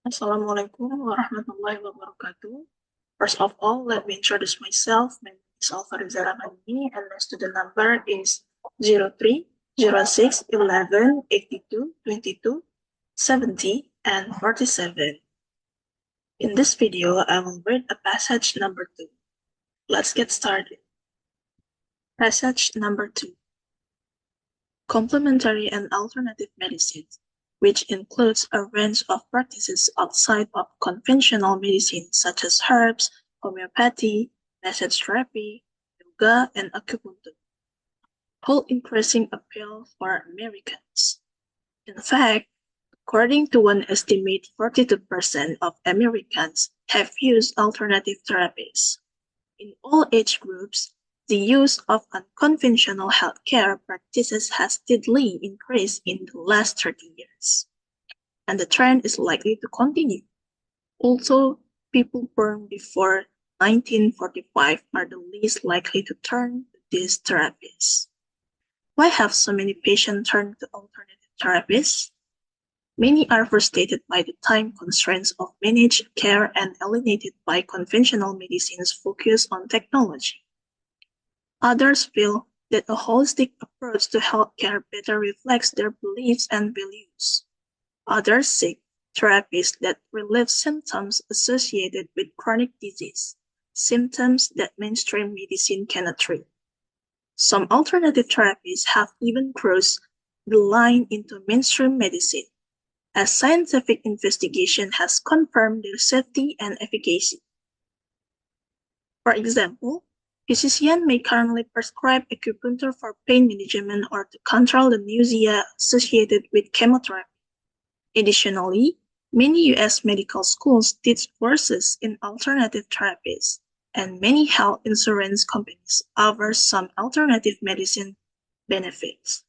Assalamualaikum warahmatullahi wabarakatuh. First of all, let me introduce myself. My name is Alfariza Rahmani, and my student number is 030611822270 and 47. In this video, I will read a passage number 2. Let's get started. Passage number 2. Complementary and alternative medicine, which includes a range of practices outside of conventional medicine such as herbs, homeopathy, massage therapy, yoga, and acupuncture, hold increasing appeal for Americans. In fact, according to one estimate, 42% of Americans have used alternative therapies. In all age groups, the use of unconventional healthcare practices has steadily increased in the last 30 years, and the trend is likely to continue. Also, people born before 1945 are the least likely to turn to these therapies. Why have so many patients turned to alternative therapies? Many are frustrated by the time constraints of managed care and alienated by conventional medicine's focus on technology. Others feel that a holistic approach to healthcare better reflects their beliefs and values. Others seek therapies that relieve symptoms associated with chronic disease, symptoms that mainstream medicine cannot treat. Some alternative therapies have even crossed the line into mainstream medicine, as scientific investigation has confirmed their safety and efficacy. For example, physicians may currently prescribe acupuncture for pain management or to control the nausea associated with chemotherapy. Additionally, many U.S. medical schools teach courses in alternative therapies, and many health insurance companies offer some alternative medicine benefits.